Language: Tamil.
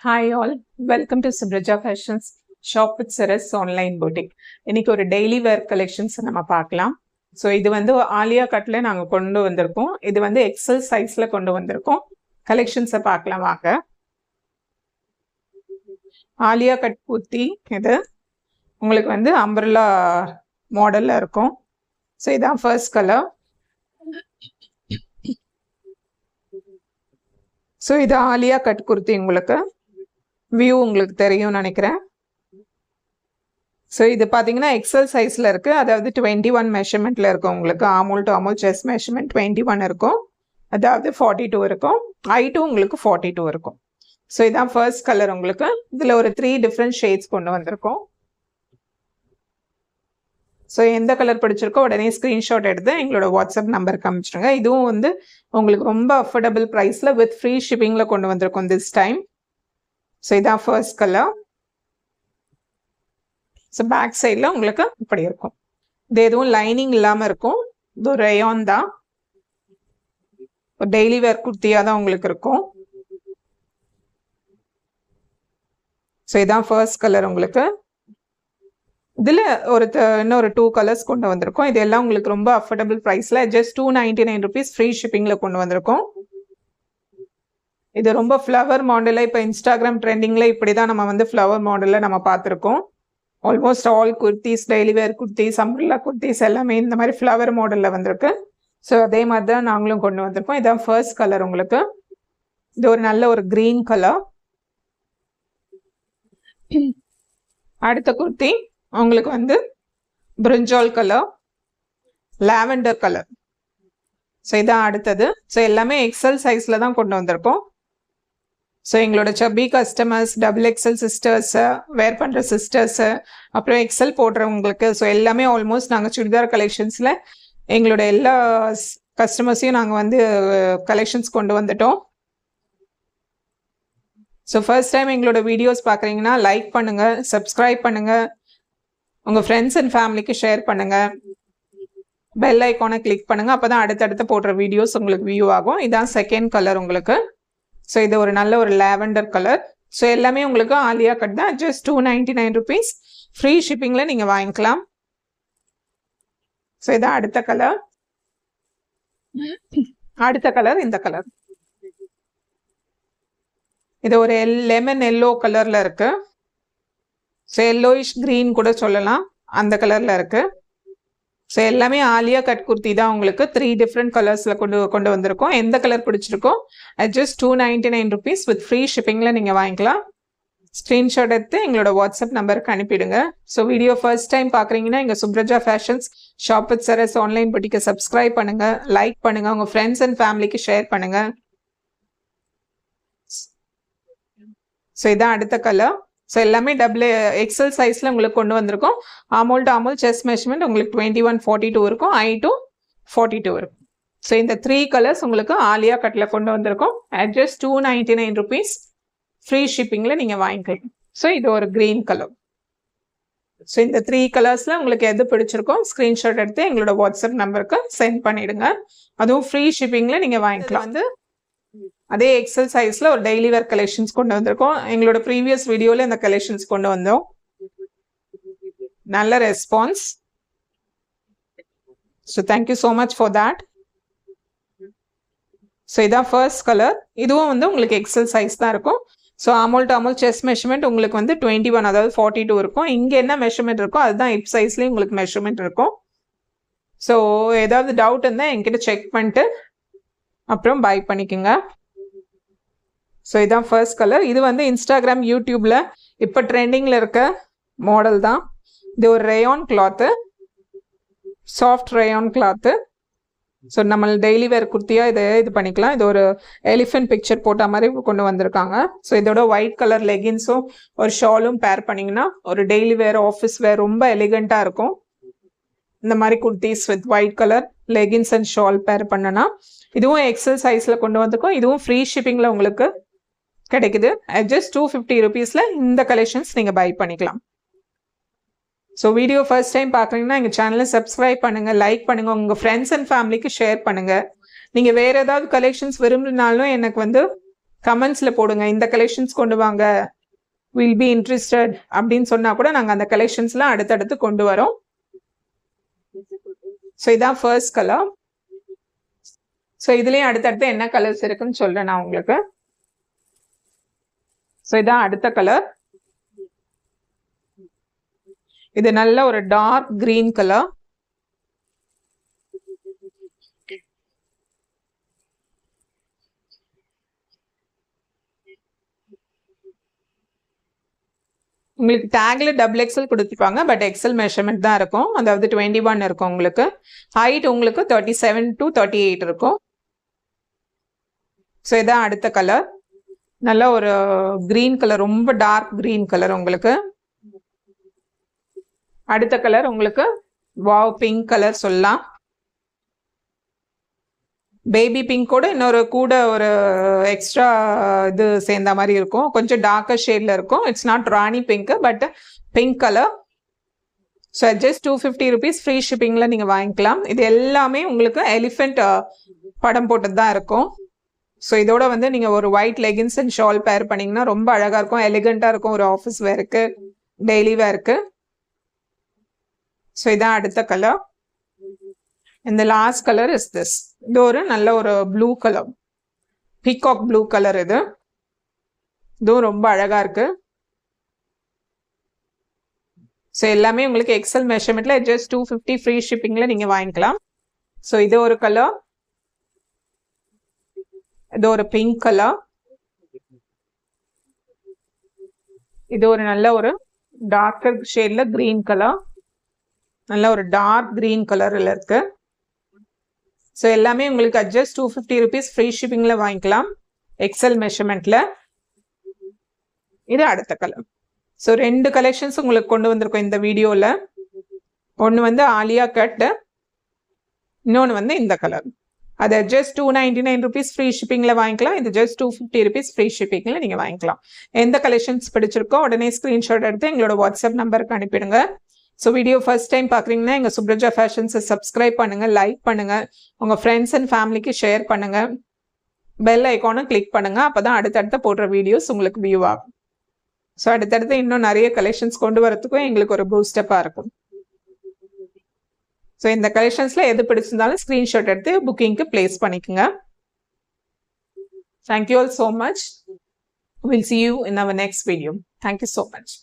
Hi all, welcome to Subraja Fashions Shop with Saras Online Boutique. இன்னைக்கு ஒரு டெய்லி வேர் கலெக்ஷன்ஸ் நம்ம பார்க்கலாம். ஸோ இது வந்து ஆலியா கட்ல நாங்கள் கொண்டு வந்திருக்கோம். இது வந்து எக்ஸல் சைஸ்ல கொண்டு வந்திருக்கோம். கலெக்ஷன்ஸை பார்க்கலாம் வாங்க. ஆலியா கட் குர்த்தி இது உங்களுக்கு வந்து அம்பர்லா மாடல்ல இருக்கும். ஸோ இதான் ஃபர்ஸ்ட் கலர். ஸோ இது ஆலியா கட் குர்த்தி உங்களுக்கு வியூ உங்களுக்கு தெரியும் நினைக்கிறேன். ஸோ இது பார்த்தீங்கன்னா எக்ஸல் சைஸில் இருக்குது, அதாவது 21 மெஷர்மெண்ட்டில் இருக்கும். உங்களுக்கு Hamul to Hamul chest measurement 21 இருக்கும், அதாவது 42 இருக்கும். ஹைட்டும் உங்களுக்கு 42 இருக்கும். ஸோ இதான் ஃபர்ஸ்ட் கலர். உங்களுக்கு இதில் ஒரு 3 டிஃப்ரெண்ட் ஷேட்ஸ் கொண்டு வந்திருக்கோம். ஸோ எந்த கலர் பிடிச்சிருக்கோ உடனே ஸ்க்ரீன்ஷாட் எடுத்து எங்களோட வாட்ஸ்அப் நம்பருக்கு அனுப்பிச்சிடுங்க. இதுவும் வந்து உங்களுக்கு ரொம்ப அஃபோர்டபுள் ப்ரைஸில் வித் ஃப்ரீ ஷிப்பிங்கில் கொண்டு வந்திருக்கோம் திஸ் டைம். ஸோ இதான் ஃபர்ஸ்ட் கலர். ஸோ பேக் சைடில் உங்களுக்கு இப்படி இருக்கும். இது எதுவும் லைனிங் இல்லாமல் இருக்கும். இது ஒரு ரயான் தான், ஒரு டெய்லி வேர் குர்த்தியாக தான் உங்களுக்கு இருக்கும். ஸோ இதான் ஃபர்ஸ்ட் கலர். உங்களுக்கு இதில் இன்னொரு 2 கலர்ஸ் கொண்டு வந்திருக்கோம். இது எல்லாம் உங்களுக்கு ரொம்ப அஃபோர்டபுள் ப்ரைஸில் ஜஸ்ட் 299 ருபீஸ் ஃப்ரீ ஷிப்பிங்கில் கொண்டு வந்திருக்கோம். இது ரொம்ப ஃப்ளவர் மாடலில் இப்போ இன்ஸ்டாகிராம் ட்ரெண்டிங்கில் இப்படி தான் நம்ம வந்து ஃப்ளவர் மாடலில் நம்ம பார்த்துருக்கோம். ஆல்மோஸ்ட் ஆல் குர்த்திஸ், டெய்லி வேர் குர்த்திஸ், அம்ப்ரெல்லா குர்த்திஸ் எல்லாமே இந்த மாதிரி ஃப்ளவர் மாடலில் வந்திருக்கு. ஸோ அதே மாதிரி தான் நாங்களும் கொண்டு வந்திருக்கோம். இதான் ஃபர்ஸ்ட் கலர். உங்களுக்கு இது ஒரு நல்ல ஒரு க்ரீன் கலர். அடுத்த குர்த்தி உங்களுக்கு வந்து பிரிஞ்சால் கலர், லாவெண்டர் கலர். ஸோ இதான் அடுத்தது. ஸோ எல்லாமே எக்ஸல் சைஸில் தான் கொண்டு வந்திருக்கோம். ஸோ எங்களோட சப்பி கஸ்டமர்ஸ், டபுள் எக்ஸல் சிஸ்டர்ஸு, வேர் பண்ணுற சிஸ்டர்ஸு, அப்புறம் எக்ஸல் போடுறவங்களுக்கு, ஸோ எல்லாமே ஆல்மோஸ்ட் நாங்கள் சுடிதார் கலெக்ஷன்ஸில் எங்களோட எல்லா கஸ்டமர்ஸையும் நாங்கள் வந்து கலெக்ஷன்ஸ் கொண்டு வந்துட்டோம். ஸோ ஃபர்ஸ்ட் டைம் எங்களோட வீடியோஸ் பார்க்குறீங்கன்னா லைக் பண்ணுங்கள், சப்ஸ்கிரைப் பண்ணுங்கள், உங்கள் ஃப்ரெண்ட்ஸ் அண்ட் ஃபேமிலிக்கு ஷேர் பண்ணுங்கள், பெல் ஐக்கானை கிளிக் பண்ணுங்கள். அப்போ தான் அடுத்தடுத்து போடுற வீடியோஸ் உங்களுக்கு வியூ ஆகும். இதான் செகண்ட் கலர் உங்களுக்கு. ஸோ இது ஒரு நல்ல ஒரு லாவெண்டர் கலர். ஸோ எல்லாமே உங்களுக்கு ஆலியா கட் தான். ஜஸ்ட் 299 ருபீஸ் ஃப்ரீ ஷிப்பிங்கில் நீங்கள் வாங்கிக்கலாம். ஸோ இதான் அடுத்த கலர். அடுத்த கலர் இந்த கலர். இது ஒரு லெமன் எல்லோ கலரில் இருக்கு. ஸோ எல்லோயிஷ் க்ரீன் கூட சொல்லலாம், அந்த கலரில் இருக்கு. ஸோ எல்லாமே ஆலியா கட் குர்த்தி தான். உங்களுக்கு 3 டிஃப்ரெண்ட் கலர்ஸில் கொண்டு வந்திருக்கோம். எந்த கலர் பிடிச்சிருக்கோ ஜஸ்ட் 299 ருபீஸ் வித் ஃப்ரீ ஷிப்பிங்கில் நீங்கள் வாங்கிக்கலாம். ஸ்க்ரீன்ஷாட் எடுத்து எங்களோட வாட்ஸ்அப் நம்பருக்கு அனுப்பிடுங்க. ஸோ வீடியோ ஃபர்ஸ்ட் டைம் பார்க்குறீங்கன்னா எங்கள் Supraja fashions shop with Saras online புட்டிக்கை சப்ஸ்கிரைப் பண்ணுங்கள், லைக் பண்ணுங்கள், உங்கள் ஃப்ரெண்ட்ஸ் அண்ட் ஃபேமிலிக்கு ஷேர் பண்ணுங்கள். ஸோ இதான் அடுத்த கலர். ஸோ எல்லாமே டபுள் எக்ஸல் சைஸில் உங்களுக்கு கொண்டு வந்திருக்கோம். Armhole to armhole chest measurement உங்களுக்கு 21, 42 இருக்கும், ஹைட்டும் 42 இருக்கும். ஸோ இந்த 3 கலர்ஸ் உங்களுக்கு ஆலியா கட்டில் கொண்டு வந்திருக்கோம். அட் ஜஸ்ட் 299 ருபீஸ் ஃப்ரீ ஷிப்பிங்கில் நீங்கள் வாங்கிக்கலாம். ஸோ இது ஒரு க்ரீன் கலர். ஸோ இந்த 3 கலர்ஸில் உங்களுக்கு எது பிடிச்சிருக்கோ ஸ்க்ரீன்ஷாட் எடுத்து எங்களோட வாட்ஸ்அப் நம்பருக்கு சென்ட் பண்ணிவிடுங்க. அதுவும் ஃப்ரீ ஷிப்பிங்கில் நீங்கள் வாங்கிக்கலாம். வந்து அதே எக்ஸல் சைஸில் ஒரு டெய்லி வேர் கலெக்ஷன்ஸ் கொண்டு வந்திருக்கோம். எங்களோட ப்ரீவியஸ் வீடியோவில் இந்த கலெக்ஷன்ஸ் கொண்டு வந்தோம். நல்ல response. So thank you so much for that. So இதான் ஃபர்ஸ்ட் கலர். இதுவும் வந்து உங்களுக்கு எக்ஸல் சைஸ் தான் இருக்கும். So ஆமோல் to armhole chest measurement உங்களுக்கு வந்து 21, அதாவது 42 இருக்கும். இங்கே என்ன மெஷர்மெண்ட் இருக்கோ அதுதான் ஹிப் சைஸ்லேயும் உங்களுக்கு மெஷர்மெண்ட் இருக்கும். ஸோ ஏதாவது டவுட் இருந்தால் என்கிட்ட செக் பண்ணிட்டு அப்புறம் பை பண்ணிக்கோங்க. ஸோ இதான் ஃபர்ஸ்ட் கலர். இது வந்து இன்ஸ்டாகிராம், யூடியூப்பில் இப்போ ட்ரெண்டிங்கில் இருக்க மாடல் தான். இது ஒரு rayon cloth, soft rayon cloth. So நம்ம டெய்லி வேர் குர்த்தியாக இது பண்ணிக்கலாம். இது ஒரு எலிஃபென்ட் பிக்சர் போட்ட மாதிரி கொண்டு வந்திருக்காங்க. ஸோ இதோட ஒயிட் கலர் லெகின்ஸும் ஒரு ஷாலும் பேர் பண்ணிங்கன்னா ஒரு டெய்லி வேர், ஆஃபீஸ் வேர் ரொம்ப எலிகண்ட்டாக இருக்கும். இந்த மாதிரி kurtis with white colour leggings and shawl pair பண்ணனா இதுவும் எக்ஸல் சைஸில் கொண்டு வந்திருக்கோம். இதுவும் ஃப்ரீ ஷிப்பிங்கில் உங்களுக்கு கிடைக்குது. ஜஸ்ட் 250 ருபீஸில் இந்த கலெக்ஷன்ஸ் நீங்கள் பை பண்ணிக்கலாம். ஸோ வீடியோ ஃபர்ஸ்ட் டைம் பார்க்குறீங்கன்னா எங்கள் சேனலை சப்ஸ்கிரைப் பண்ணுங்கள், லைக் பண்ணுங்கள், உங்கள் ஃப்ரெண்ட்ஸ் அண்ட் ஃபேமிலிக்கு ஷேர் பண்ணுங்கள். நீங்கள் வேறு ஏதாவது கலெக்ஷன்ஸ் விரும்பினாலும் எனக்கு வந்து கமெண்ட்ஸில் போடுங்க, இந்த கலெக்ஷன்ஸ் கொண்டு வாங்க, வில் பி இன்ட்ரெஸ்டட் அப்படின்னு சொன்னால் கூட நாங்கள் அந்த கலெக்ஷன்ஸ்லாம் அடுத்தடுத்து கொண்டு வரோம். ஸோ இதான் ஃபர்ஸ்ட் கலர். ஸோ இதுலேயும் அடுத்தடுத்து என்ன கலர்ஸ் இருக்குன்னு சொல்கிறேன் நான் உங்களுக்கு. ஸோ இதான் அடுத்த கலர். இது நல்ல ஒரு டார்க் கிரீன் கலர். உங்களுக்கு டேக்ல டபுள் எக்ஸல் கொடுத்துருப்பாங்க, பட் எக்ஸல் மெஷர்மெண்ட் தான் இருக்கும். அதாவது 21 இருக்கும் உங்களுக்கு. ஹைட் உங்களுக்கு 37 to 38 இருக்கும். ஸோ இதான் அடுத்த கலர். நல்ல ஒரு கிரீன் கலர், ரொம்ப டார்க் கிரீன் கலர் உங்களுக்கு. அடுத்த கலர் உங்களுக்கு வாவ் பிங்க் கலர் சொல்லலாம். பேபி பிங்கோட இன்னொரு கூட ஒரு எக்ஸ்ட்ரா இது சேர்ந்த மாதிரி இருக்கும். கொஞ்சம் டார்க்கர் ஷேட்ல இருக்கும். It's not rani pink, but pink colour. So just 250 rupees free ஷிப்பிங்ல நீங்க வாங்கிக்கலாம். இது எல்லாமே உங்களுக்கு எலிஃபென்ட் படம் போட்டது தான் இருக்கும். ஸோ இதோட வந்து நீங்க ஒரு ஒயிட் லெகின்ஸ் அண்ட் ஷால் பேர் பண்ணீங்கன்னா ரொம்ப அழகா இருக்கும், எலிகண்டா இருக்கும். ஒரு ஆஃபீஸ் வேருக்கு, டெய்லி வேருக்கு. ஸோ இதான் அடுத்த கலர். இந்த லாஸ்ட் கலர் இஸ் திஸ். இது ஒரு நல்ல ஒரு blue colour, peacock blue colour. இதுவும் ரொம்ப அழகா இருக்கு. ஸோ எல்லாமே உங்களுக்கு எக்ஸல் மெஷர்மெண்ட்ல ஜஸ்ட் 250 ஃப்ரீ ஷிப்பிங்ல நீங்க வாங்கிக்கலாம். ஸோ இது ஒரு கலர். இது ஒரு பிங்க் கலர். இது ஒரு நல்ல ஒரு டார்க்கர் ஷேட்ல கிரீன் கலர். நல்ல ஒரு டார்க் கிரீன் கலர்ல இருக்கு. ஸோ எல்லாமே உங்களுக்கு ஜஸ்ட் 250 rupees ஃப்ரீ ஷிப்பிங்ல வாங்கிக்கலாம் எக்ஸல் மெஷர்மெண்ட்ல. இது அடுத்த கலர். ஸோ 2 கலெக்ஷன்ஸ் உங்களுக்கு கொண்டு வந்திருக்கோம் இந்த வீடியோல. ஒன்று வந்து ஆலியா கட், இன்னொன்று வந்து இந்த கலர். அதை ஜஸ்ட் 299 rupees ஃப்ரீ ஷிப்பிங்ல வாங்கிக்கலாம். இது ஜஸ்ட் 250 rupees ஃப்ரீ ஷிப்பிங்ல நீங்க வாங்கிக்கலாம். எந்த கலெக்ஷன்ஸ் பிடிச்சிருக்கோ உடனே ஸ்கிரீன்ஷாட் எடுத்து எங்களோட வாட்ஸ்அப் நம்பருக்கு அனுப்பிடுங்க. ஸோ வீடியோ ஃபர்ஸ்ட் டைம் பார்க்குறீங்கன்னா எங்கள் சுப்ரஜா ஃபேஷன்ஸை சப்ஸ்கிரைப் பண்ணுங்கள், லைக் பண்ணுங்கள், உங்கள் ஃப்ரெண்ட்ஸ் அண்ட் ஃபேமிலிக்கு ஷேர் பண்ணுங்கள், பெல் ஐக்கானும் கிளிக் பண்ணுங்கள். அப்போ தான் அடுத்தடுத்த போடுற வீடியோஸ் உங்களுக்கு வியூ ஆகும். ஸோ அடுத்தடுத்து இன்னும் நிறைய கலெக்ஷன்ஸ் கொண்டு வரத்துக்கும் எங்களுக்கு ஒரு பூஸ்டப்பாக இருக்கும். ஸோ இந்த கலெக்ஷன்ஸில் எது பிடிச்சிருந்தாலும் ஸ்க்ரீன்ஷாட் எடுத்து புக்கிங்க்கு பிளேஸ் பண்ணிக்கோங்க. Thank you all so much. Will see you in our next video. Thank you so much.